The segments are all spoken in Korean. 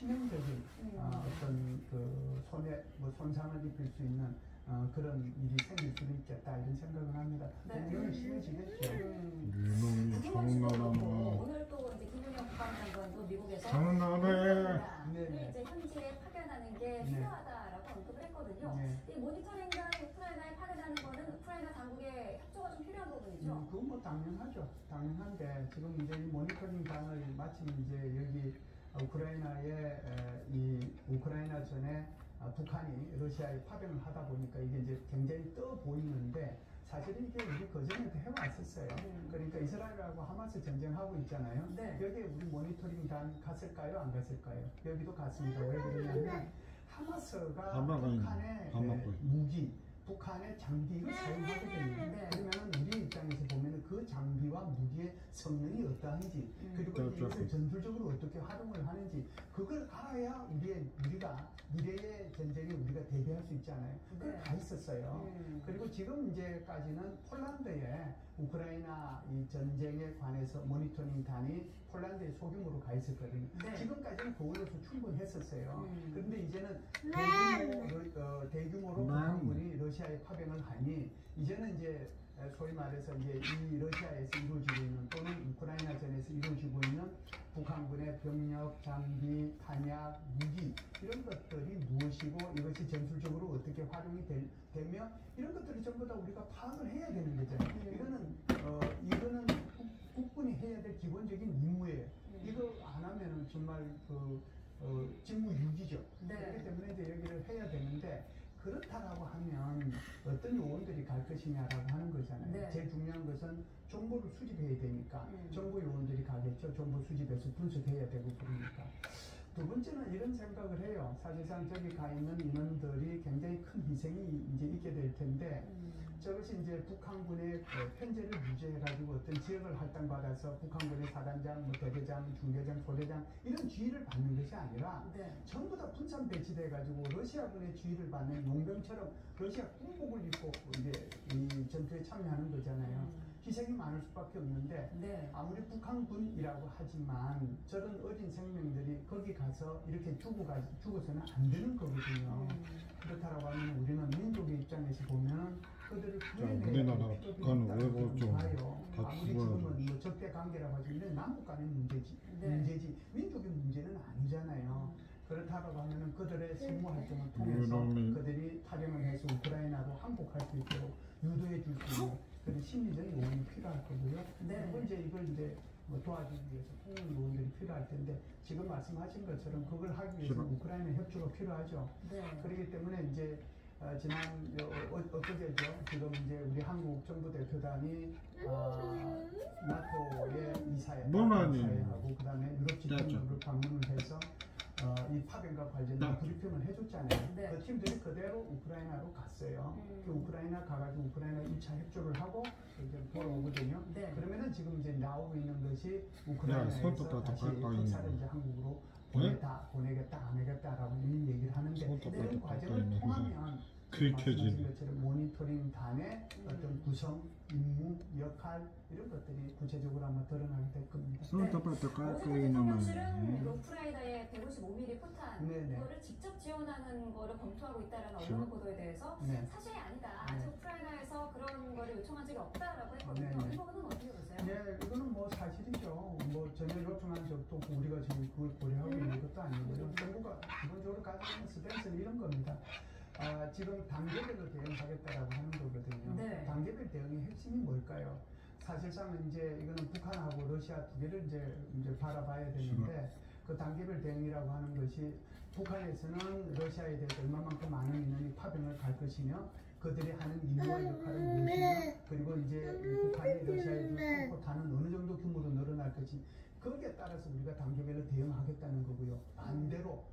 치명적인 어떤 그 손상을 입힐 수 있는 그런 일이 생길 수도 있겠다 이런 생각을 합니다. 공연은 심해지겠죠. 오늘 또 이제 김은영 국방장관도 미국에서 장난 나네. 이제 현지에 파견하는 게 필요하다라고 언급을 했거든요. 이 모니터링단 우크라이나에 파견하는 거는 우크라이나 당국의 협조가 좀 필요한 부분이죠. 그건 뭐 당연하죠. 당연한데 지금 이제 이 모니터링단을 마침 이제 여기 우크라이나에 이 우크라이나 전에 북한이 러시아에 파병을 하다 보니까 이게 이제 굉장히 떠 보이는데 사실은 이게 우리 그전에도 해왔었어요. 그러니까 이스라엘하고 하마스 전쟁하고 있잖아요. 여기에 우리 모니터링단 갔을까요? 안 갔을까요? 여기도 갔습니다. 왜 그러냐면 하마스가 북한의 무기, 북한의 장비를 사용하거든요. 그러면 우리 입장에서 보면 그 장비와 무기의 성능이 어떠한지 그리고 이것을 전술적으로 어떻게 활용을 하는지 그걸 알아야 우리가 미래의 전쟁에 우리가 대비할 수 있잖아요. 그걸 다 있었어요. 그리고 지금 이제까지는 폴란드에 우크라이나 이 전쟁에 관해서 모니터링단이 폴란드에 소규모로 가 있었거든요. 지금까지는 그걸로서 충분했었어요. 그런데 이제는 대규모로 북한군이 러시아에 파병을 하니 이제는 이제 소위 말해서 이제 이 러시아에서 이루어지고 있는 또는 우크라이나전에서 이루어지고 있는 북한군의 병력, 장비, 탄약, 무기 이런 것들이 무엇이고 이것이 전술적으로 어떻게 활용이 되며 이런 것들을 전부 다 우리가 파악을 해야 되는 거죠. 이거는 국군이 해야 될 기본적인 임무예요. 이거 안 하면은 정말 직무유기죠. 그렇기 때문에 이제 여기를 해야 되는데 그렇다라고 하면 어떤 요원들이 갈 것이냐라고 하는 거잖아요. 제일 중요한 것은 정보를 수집해야 되니까 정보 요원들이 가겠죠. 정보 수집해서 분석해야 되고 그러니까. 두 번째는 이런 생각을 해요. 사실상 저기 가 있는 인원들이 굉장히 큰 희생이 이제 있게 될 텐데 저것이 이제 북한군의 편제를 유지해가지고 어떤 지역을 할당받아서 북한군의 사단장, 뭐 대대장, 중대장, 소대장 이런 지휘를 받는 것이 아니라 전부 다 분산 배치돼가지고 러시아군의 지휘를 받는 용병처럼 러시아 군복을 입고 이제 이 전투에 참여하는 거잖아요. 희생이 많을 수밖에 없는데 아무리 북한군이라고 하지만 저런 어린 생명들이 거기 가서 이렇게 죽어서는 안 되는 거거든요. 그렇다라고 하면 우리는 민족의 입장에서 보면 그들을 우리나라 북한은 왜 좀 다 아무리 지금은 뭐 적대 관계라고 하지만 남북 간의 문제지 민족의 문제는 아니잖아요. 그렇다고 하면은 그들의 생무 활동을 통해서 그들이 파병을 해서 우크라이나로 항복할 수 있도록 유도해 줄 수 있는 그런 심리적 요인이 필요할 거고요. 그리고 이제 이걸 이제 뭐 도와주기 위해서 통일 요원들이 필요할 텐데 지금 말씀하신 것처럼 그걸 하기 위해서 우크라이나 협조가 필요하죠. 그렇기 때문에 이제 지난 엊그제죠. 지금 이제 우리 한국 정부 대표단이 나토의 이사회하고 그다음에 유럽 지도부를 방문을 해서 이 파병과 관련된 브리핑을 해줬잖아요. 그 팀들이 그대로 우크라이나로 갔어요. 그 우크라이나 가가지고 우크라이나 1차 협조를 하고 이제 돌아오거든요. 그러면은 지금 이제 나오고 있는 것이 우크라이나에서 다시 특사를 이제 한국으로 보내겠다 안 하겠다라고 이런 얘기를 하는데 이런 과정을 통하면 말씀하신 것처럼 모니터링 단의 어떤 구성, 임무, 역할 이런 것들이 구체적으로 아마 드러나게 될 겁니다. 대통령실은 우크라이나의 155mm 포탄 그거를 직접 지원하는 거를 검토하고 있다는 언론 보도에 대해서 사실이 아니다. 아직 우크라이나에서 그런 거를 요청한 적이 없다라고 했거든요. 이 부분은 어떻게 보세요? 이거는 뭐 사실이죠. 뭐 전혀 요청한 적도 없고 우리가 지금 그걸 고려하고 있는 것도 아니고요. 정부가 기본적으로 가지고 있는 스탠스는 이런 겁니다. 지금 단계별로 대응하겠다라고 하는 거거든요. 단계별 대응의 핵심이 뭘까요? 사실상 이제 이거는 북한하고 러시아 두 개를 이제 바라봐야 되는데 그 단계별 대응이라고 하는 것이 북한에서는 러시아에 대해서 얼마만큼 많은 인원이 파병을 갈 것이며 그들이 하는 임무와 역할은 무엇이며 그리고 이제 북한이 러시아에 포탄은 어느 정도 규모로 늘어날 것이 거기에 따라서 우리가 단계별로 대응하겠다는 거고요. 반대로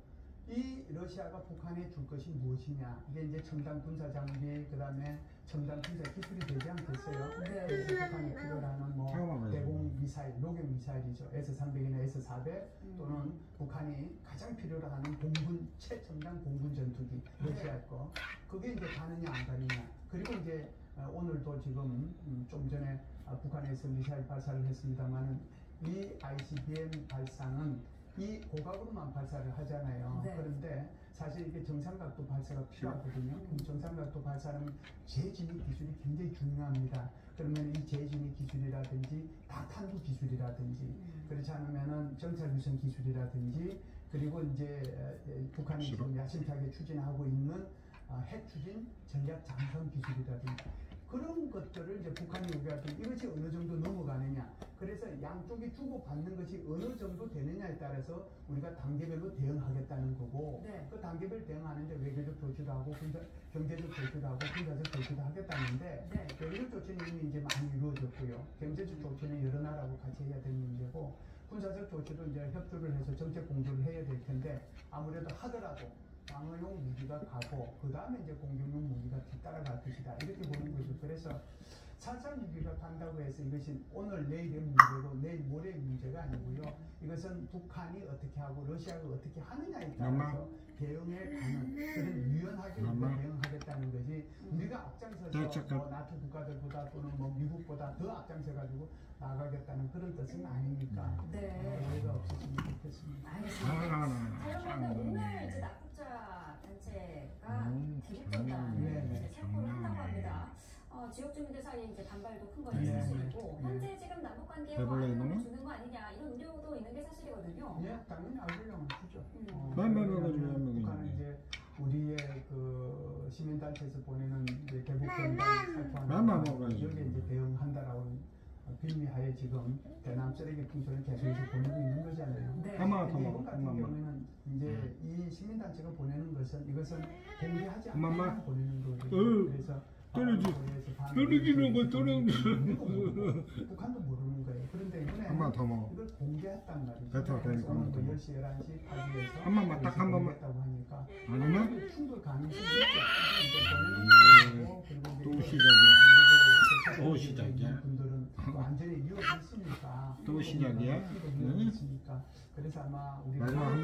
이 러시아가 북한에 줄 것이 무엇이냐 이게 이제 첨단 군사 장비 그 다음에 첨단 군사 기술이 되지 않겠어요. 그래서 북한이 필요로 하는 뭐 대공 미사일, 노경 미사일이죠. S-300이나 S-400 또는 북한이 가장 필요로 하는 공군 최첨단 공군 전투기 러시아 거 그게 이제 가느냐 안 가느냐 그리고 이제 오늘도 지금 좀 전에 북한에서 미사일 발사를 했습니다만은 이 ICBM 발사는 이 고각으로만 발사를 하잖아요. 네. 그런데 사실 이게 정상각도 발사가 필요하거든요. 정상각도 발사는 재진입 기술이 굉장히 중요합니다. 그러면 이 재진입 기술이라든지 다탄두 기술이라든지 그렇지 않으면은 정찰위성 기술이라든지 그리고 이제 북한이 지금 야심차게 추진하고 있는 핵 추진 전략 잠수함 기술이라든지 그런 것들을 이제 북한이 우리한테 이것이 어느 정도 넘어가느냐. 그래서 양쪽이 주고받는 것이 어느 정도 되느냐에 따라서 우리가 단계별로 대응하겠다는 거고 네. 그 단계별 대응하는데 외교적 조치도 하고 경제적 조치도 하고 군사적 조치도 하겠다는데 네. 외교적 조치는 이미 이제 많이 이루어졌고요. 경제적 조치는 여러 나라하고 같이 해야 될 문제고 군사적 조치도 이제 협조를 해서 정책 공조를 해야 될 텐데 아무래도 하더라도 방어용 무기가 가고 그 다음에 이제 공격용 무기가 뒤따라갈 것이다 이렇게 보는 거죠. 그래서 살살 무기가 간다고 해서 이것이 오늘 내일의 문제고 내일 모레의 문제가 아니고요. 이것은 북한이 어떻게 하고 러시아가 어떻게 하느냐에 따라서 대응에 가는 그런 유연하게 우리가 대응하겠다는 것이 우리가 앞장서서 뭐 나토 국가들보다 또는 뭐 미국보다 더 앞장서가지고 나가겠다는 그런 뜻은 아니니까 네. 오해가 없었으면 좋겠습니다. 알겠습니다. 자, 그러면 오늘 이제 낙국자 단체가 대북전단을 이제 살포를 한다고 합니다. 지역 주민들 사이에 이제 반발도 큰 것이 사실이고 현재 지금 남북 관계에 영향을 주는 거 아니냐 이런 우려도 있는 게 사실이거든요. 예, 당연히 알려면 주죠. 북한은 이제 우리의 그 시민단체에서 보내는 이제 대북전단 살포하는 여기에 이제 대응한다라고 빌미하에 지금 대남 쓰레기 풍선을 계속해서 보내고 있는 거잖아요. 네. 이번 같은 경우에는 이제 이 시민단체가 보내는 것은 이것은 공개하지 않고 보내는 거거든요. 그래서 떨어지는 거 북한도 모르는 거예요. 그런데 이번에 한번 더 먹어. 이걸 공개했단 말이죠. 뱉어, 그래서 오늘 더 10시, 11시, 8시에서 한 번만 딱 한 번만 했다고 하니까 아니면 충돌 가능성이 있죠. 또 시작이야. 또 시작이야. 분들은 완전히 이어졌으니까 또 시작이야. 이어졌으니까 그래서 아마 우리 마지막 한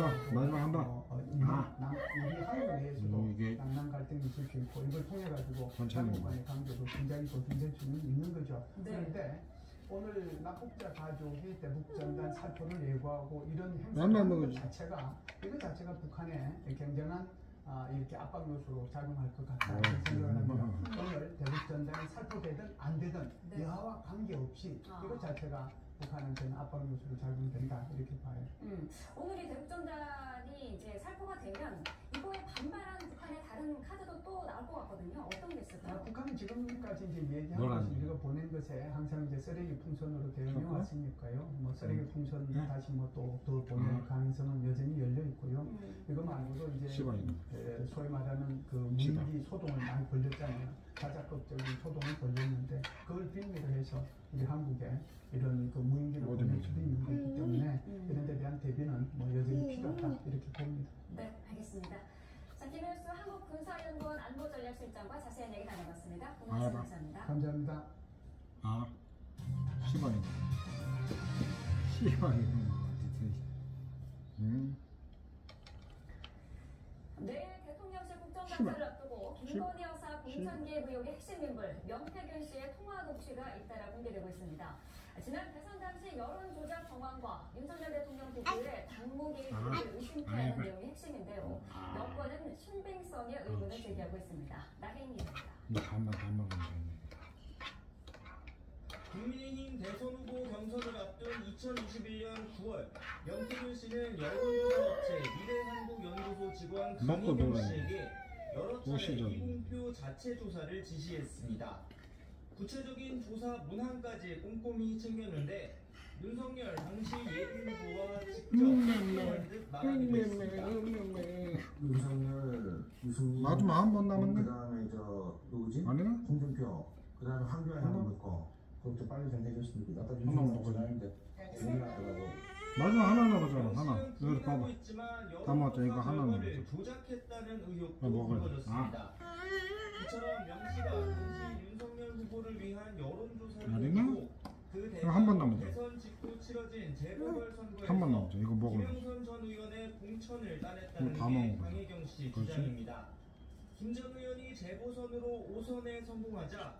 번. 우리 한국 내에서도 이게 남남 갈등이 있을 수 있고 이걸 통해 가지고 천천히 한국 간의 관계도 굉장히 고민될 수는 있는 거죠. 네. 그런데 오늘 낙국자 가족이 대북전단 살포를 예고하고 이런 만만 행사를 먹어야지. 이거 자체가 북한에 굉장한 이렇게 압박 요소로 작용할 것 같다 어, 이렇게 생각을 합니다. 오늘 대북전단이 살포되든 안 되든 네. 여하와 관계없이 이것 자체가 북한한테는 압박 요소로 작용된다 이렇게 봐요. 오늘 이 대북전단이 이제 살포가 되면 이거에 반발하는 북한의 다른 카드도 또 나올 것 같거든요. 어떤 게 있을까요? 북한은 지금까지 이제 얘기한 것이 우리가 보낸 것에 항상 이제 쓰레기 풍선으로 대응해 왔으니까요. 뭐 쓰레기 풍선 다시 뭐 또 더 보낼 가능성은 여전히 열려 있고요. 이거 말고도 이제 소위 말하는 그 무인기 소동을 많이 벌렸잖아요. 자작극적인 소동을 벌렸는데 그걸 빌미로 해서 우리 한국에 이런 그 무인기를 보낼 수도 있는 거기 때문에 이런 데 대한 대비는 뭐 여전히 필요하다 이렇게 봅니다. 네, 알겠습니다. 자, 김일수 한국군사연구원 안보전략실장과 자세한 얘기 나눠봤습니다. 고맙습니다. 감사합니다. 감사합니다. 시바이. 내일 대통령실 국정감사를 앞두고 김건희 여사 공천개입 의혹의 핵심 인물 명태균 씨의 통화 녹취가 잇따라 공개되고 있습니다. 지난 대선 당시 여론조작 정황과 윤석열 대통령 부부의 당무 개입을 의심케 하는 내용이 핵심인데요. 여권은 신빙성의 의문을 제기하고 있습니다. 나혜인 기자입니다. 국민의힘 대선 후보 경선을 앞둔 2021년 9월 명태균 씨는 여론조사 업체 미래한국연구소 직원 강희경 씨에게 여러 차례 이공표 자체 조사를 지시했습니다. 구체적인 조사 문항까지 꼼꼼히 챙겼는데 윤석열 당시 예비 후보와 직접 합의한 듯 말하기도 했습니다. 윤석열, 유승민, 마지막 한 번 남았네. 그다음에 저 누구지? 아니나? 홍준표, 그다음에 황교안 하는 거. 그거 좀 빨리 정리해줬으면 좋겠다. 아까 하나 윤석열 지나는데 정리하더라고. 마지막 하나 남았잖아. 하나. 영실은 여기서 봐봐. 부인하고 있지만 다 먹었죠. 이거 여론조사 하나 결과를 남았죠. 조작했다는 의혹도 먹어야 돼. 불거졌습니다. 이처럼 명 씨가 당시 윤석열 후보를 위한 여론조사를 아니나? 보고 그 그럼 한번 남았죠. 대선 직후 치러진 재보궐선거에서 한 번 남았죠. 이거 먹어야 돼. 김영선 전 의원의 공천을 따냈다는 다 게 먹은 거죠. 강혜경 씨 그렇지? 주장입니다. 김 전 의원이 재보선으로 5선에 성공하자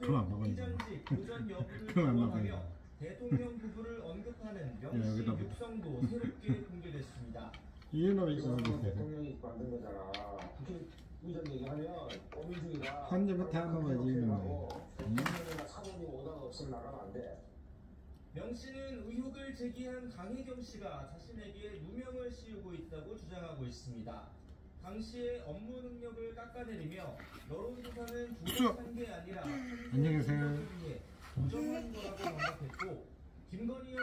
그럼 안 먹어야지. 이전직 도전 여부를 그럼 안 거론하며 먹어야지. 대통령 부부를 언급하는 명시 여기다 붙여. 육성도 새롭게 공개됐습니다. 이해나 이거 이거는 어디 대통령이 만든 거잖아. 국회의장 얘기하면 고민중이다. 한 입부터 하는 거지, 이놈아. 대통령이나 사모님 오다가 없으면 나가면 안 돼. 명 씨는 의혹을 제기한 강혜경 씨가 자신에게 누명을 씌우고 있다고 주장하고 있습니다. 당시의 업무 능력을 깎아내리며 여론조사는 조작한 게 아니라 안녕히 계세요. 부정한 거라고 반박했고 김건희